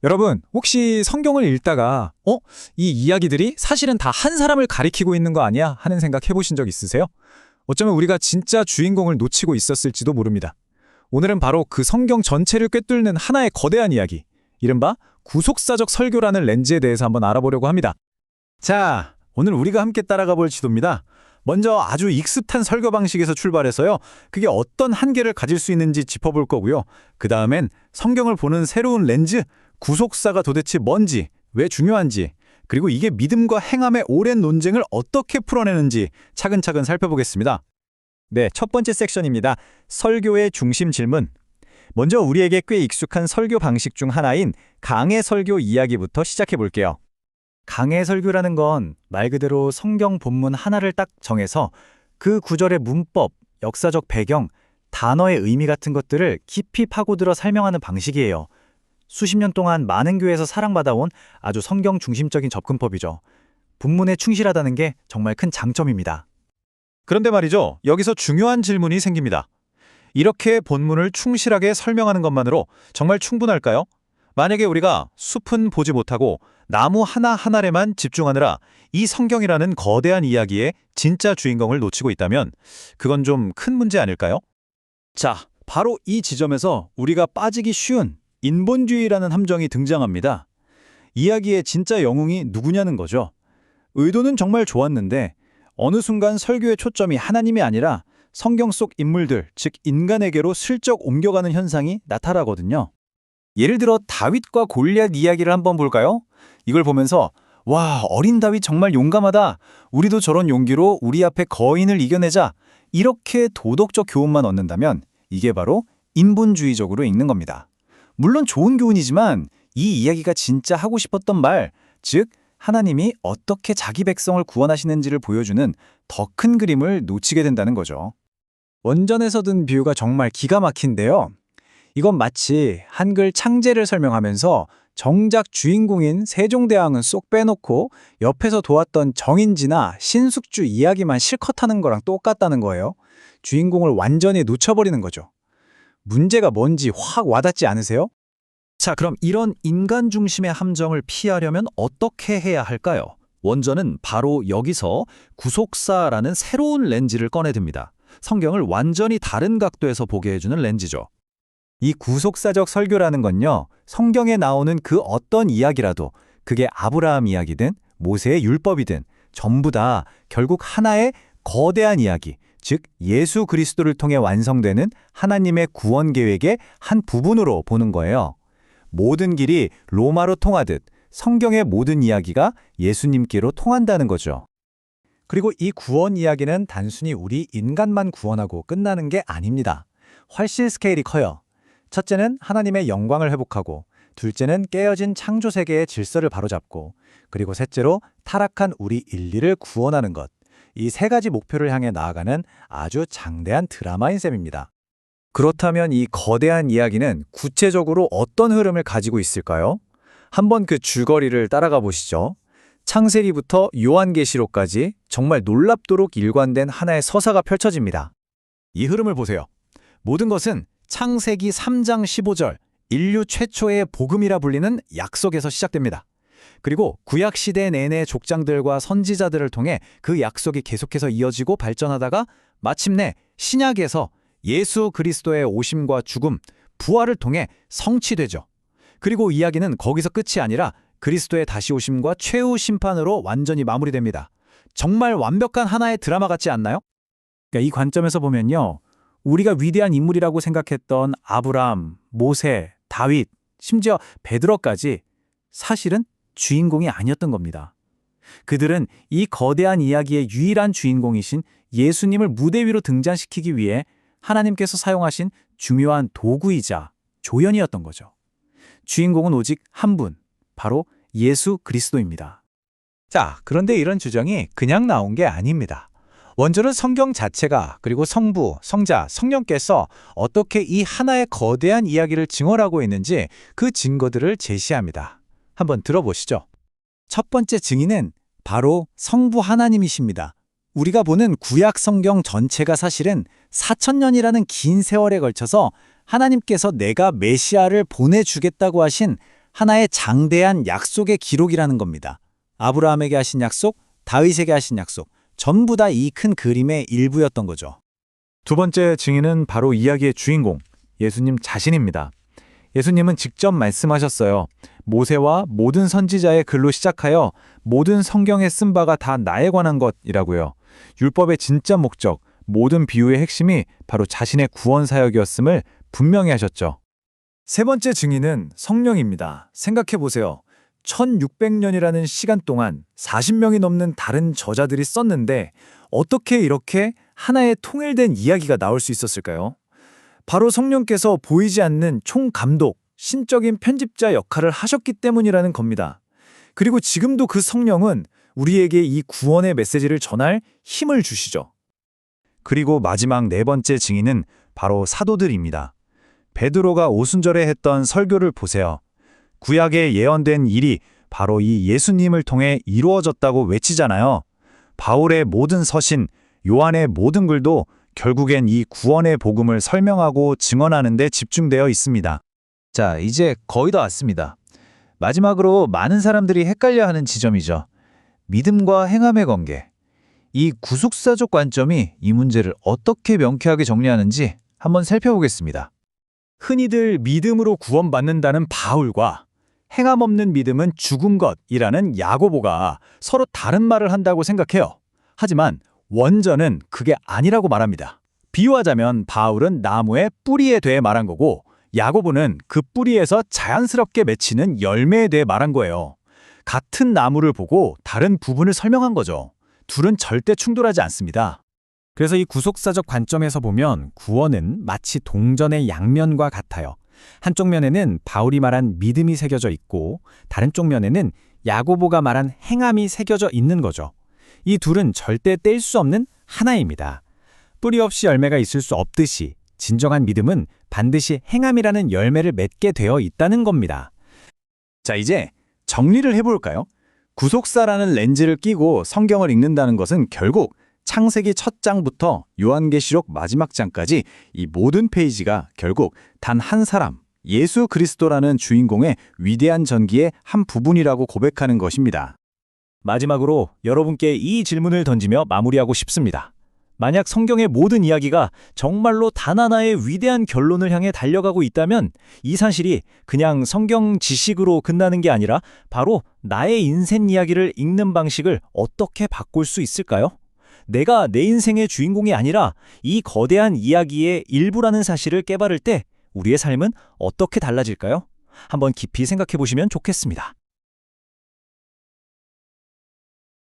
여러분, 혹시 성경을 읽다가 이 이야기들이 사실은 다 한 사람을 가리키고 있는 거 아니야? 하는 생각 해보신 적 있으세요? 어쩌면 우리가 진짜 주인공을 놓치고 있었을지도 모릅니다. 오늘은 바로 그 성경 전체를 꿰뚫는 하나의 거대한 이야기, 이른바 구속사적 설교라는 렌즈에 대해서 한번 알아보려고 합니다. 자, 오늘 우리가 함께 따라가 볼 지도입니다. 먼저 아주 익숙한 설교 방식에서 출발해서요. 그게 어떤 한계를 가질 수 있는지 짚어볼 거고요. 그 다음엔 성경을 보는 새로운 렌즈, 구속사가 도대체 뭔지, 왜 중요한지, 그리고 이게 믿음과 행함의 오랜 논쟁을 어떻게 풀어내는지 차근차근 살펴보겠습니다. 네, 첫 번째 섹션입니다. 설교의 중심 질문. 먼저 우리에게 꽤 익숙한 설교 방식 중 하나인 강해 설교 이야기부터 시작해 볼게요. 강해 설교라는 건 말 그대로 성경 본문 하나를 딱 정해서 그 구절의 문법, 역사적 배경, 단어의 의미 같은 것들을 깊이 파고들어 설명하는 방식이에요. 수십 년 동안 많은 교회에서 사랑받아온 아주 성경 중심적인 접근법이죠. 본문에 충실하다는 게 정말 큰 장점입니다. 그런데 말이죠. 여기서 중요한 질문이 생깁니다. 이렇게 본문을 충실하게 설명하는 것만으로 정말 충분할까요? 만약에 우리가 숲은 보지 못하고 나무 하나하나에만 집중하느라 이 성경이라는 거대한 이야기의 진짜 주인공을 놓치고 있다면 그건 좀 큰 문제 아닐까요? 자, 바로 이 지점에서 우리가 빠지기 쉬운 인본주의라는 함정이 등장합니다. 이야기의 진짜 영웅이 누구냐는 거죠. 의도는 정말 좋았는데 어느 순간 설교의 초점이 하나님이 아니라 성경 속 인물들, 즉 인간에게로 슬쩍 옮겨가는 현상이 나타나거든요. 예를 들어 다윗과 골리앗 이야기를 한번 볼까요? 이걸 보면서 와, 어린 다윗 정말 용감하다. 우리도 저런 용기로 우리 앞에 거인을 이겨내자. 이렇게 도덕적 교훈만 얻는다면 이게 바로 인본주의적으로 읽는 겁니다. 물론 좋은 교훈이지만 이 이야기가 진짜 하고 싶었던 말, 즉 하나님이 어떻게 자기 백성을 구원하시는지를 보여주는 더 큰 그림을 놓치게 된다는 거죠. 원전에서 든 비유가 정말 기가 막힌데요. 이건 마치 한글 창제를 설명하면서 정작 주인공인 세종대왕은 쏙 빼놓고 옆에서 도왔던 정인지나 신숙주 이야기만 실컷 하는 거랑 똑같다는 거예요. 주인공을 완전히 놓쳐버리는 거죠. 문제가 뭔지 확 와닿지 않으세요? 자, 그럼 이런 인간 중심의 함정을 피하려면 어떻게 해야 할까요? 원전은 바로 여기서 구속사라는 새로운 렌즈를 꺼내듭니다. 성경을 완전히 다른 각도에서 보게 해주는 렌즈죠. 이 구속사적 설교라는 건요, 성경에 나오는 그 어떤 이야기라도 그게 아브라함 이야기든 모세의 율법이든 전부 다 결국 하나의 거대한 이야기, 즉 예수 그리스도를 통해 완성되는 하나님의 구원 계획의 한 부분으로 보는 거예요. 모든 길이 로마로 통하듯 성경의 모든 이야기가 예수님께로 통한다는 거죠. 그리고 이 구원 이야기는 단순히 우리 인간만 구원하고 끝나는 게 아닙니다. 훨씬 스케일이 커요. 첫째는 하나님의 영광을 회복하고, 둘째는 깨어진 창조 세계의 질서를 바로잡고, 그리고 셋째로 타락한 우리 인류를 구원하는 것. 이 세 가지 목표를 향해 나아가는 아주 장대한 드라마인 셈입니다. 그렇다면 이 거대한 이야기는 구체적으로 어떤 흐름을 가지고 있을까요? 한번 그 줄거리를 따라가 보시죠. 창세기부터 요한계시록까지 정말 놀랍도록 일관된 하나의 서사가 펼쳐집니다. 이 흐름을 보세요. 모든 것은 창세기 3장 15절, 인류 최초의 복음이라 불리는 약속에서 시작됩니다. 그리고 구약시대 내내 족장들과 선지자들을 통해 그 약속이 계속해서 이어지고 발전하다가 마침내 신약에서 예수 그리스도의 오심과 죽음, 부활을 통해 성취되죠. 그리고 이야기는 거기서 끝이 아니라 그리스도의 다시 오심과 최후 심판으로 완전히 마무리됩니다. 정말 완벽한 하나의 드라마 같지 않나요? 그러니까 이 관점에서 보면요, 우리가 위대한 인물이라고 생각했던 아브람, 모세, 다윗, 심지어 베드로까지 사실은 주인공이 아니었던 겁니다. 그들은 이 거대한 이야기의 유일한 주인공이신 예수님을 무대 위로 등장시키기 위해 하나님께서 사용하신 중요한 도구이자 조연이었던 거죠. 주인공은 오직 한 분, 바로 예수 그리스도입니다. 자, 그런데 이런 주장이 그냥 나온 게 아닙니다. 원전은 성경 자체가, 그리고 성부, 성자, 성령께서 어떻게 이 하나의 거대한 이야기를 증언하고 있는지 그 증거들을 제시합니다. 한번 들어보시죠. 첫 번째 증인은 바로 성부 하나님이십니다. 우리가 보는 구약 성경 전체가 사실은 4,000년이라는 긴 세월에 걸쳐서 하나님께서 내가 메시아를 보내주겠다고 하신 하나의 장대한 약속의 기록이라는 겁니다. 아브라함에게 하신 약속, 다윗에게 하신 약속, 전부 다 이 큰 그림의 일부였던 거죠. 두 번째 증인은 바로 이야기의 주인공, 예수님 자신입니다. 예수님은 직접 말씀하셨어요. 모세와 모든 선지자의 글로 시작하여 모든 성경에 쓴 바가 다 나에 관한 것이라고요. 율법의 진짜 목적, 모든 비유의 핵심이 바로 자신의 구원 사역이었음을 분명히 하셨죠. 세 번째 증인은 성령입니다. 생각해 보세요. 1600년이라는 시간 동안 40명이 넘는 다른 저자들이 썼는데 어떻게 이렇게 하나의 통일된 이야기가 나올 수 있었을까요? 바로 성령께서 보이지 않는 총감독, 신적인 편집자 역할을 하셨기 때문이라는 겁니다. 그리고 지금도 그 성령은 우리에게 이 구원의 메시지를 전할 힘을 주시죠. 그리고 마지막 네 번째 증인은 바로 사도들입니다. 베드로가 오순절에 했던 설교를 보세요. 구약에 예언된 일이 바로 이 예수님을 통해 이루어졌다고 외치잖아요. 바울의 모든 서신, 요한의 모든 글도 결국엔 이 구원의 복음을 설명하고 증언하는 데 집중되어 있습니다. 자, 이제 거의 다 왔습니다. 마지막으로 많은 사람들이 헷갈려하는 지점이죠. 믿음과 행함의 관계. 이 구속사적 관점이 이 문제를 어떻게 명쾌하게 정리하는지 한번 살펴보겠습니다. 흔히들 믿음으로 구원받는다는 바울과 행함 없는 믿음은 죽은 것이라는 야고보가 서로 다른 말을 한다고 생각해요. 하지만 원전은 그게 아니라고 말합니다. 비유하자면 바울은 나무의 뿌리에 대해 말한 거고 야고보는 그 뿌리에서 자연스럽게 맺히는 열매에 대해 말한 거예요. 같은 나무를 보고 다른 부분을 설명한 거죠. 둘은 절대 충돌하지 않습니다. 그래서 이 구속사적 관점에서 보면 구원은 마치 동전의 양면과 같아요. 한쪽 면에는 바울이 말한 믿음이 새겨져 있고 다른 쪽 면에는 야고보가 말한 행함이 새겨져 있는 거죠. 이 둘은 절대 뗄 수 없는 하나입니다. 뿌리 없이 열매가 있을 수 없듯이 진정한 믿음은 반드시 행함이라는 열매를 맺게 되어 있다는 겁니다. 자, 이제 정리를 해볼까요? 구속사라는 렌즈를 끼고 성경을 읽는다는 것은 결국 창세기 첫 장부터 요한계시록 마지막 장까지 이 모든 페이지가 결국 단 한 사람, 예수 그리스도라는 주인공의 위대한 전기의 한 부분이라고 고백하는 것입니다. 마지막으로 여러분께 이 질문을 던지며 마무리하고 싶습니다. 만약 성경의 모든 이야기가 정말로 단 하나의 위대한 결론을 향해 달려가고 있다면 이 사실이 그냥 성경 지식으로 끝나는 게 아니라 바로 나의 인생 이야기를 읽는 방식을 어떻게 바꿀 수 있을까요? 내가 내 인생의 주인공이 아니라 이 거대한 이야기의 일부라는 사실을 깨달을 때 우리의 삶은 어떻게 달라질까요? 한번 깊이 생각해 보시면 좋겠습니다.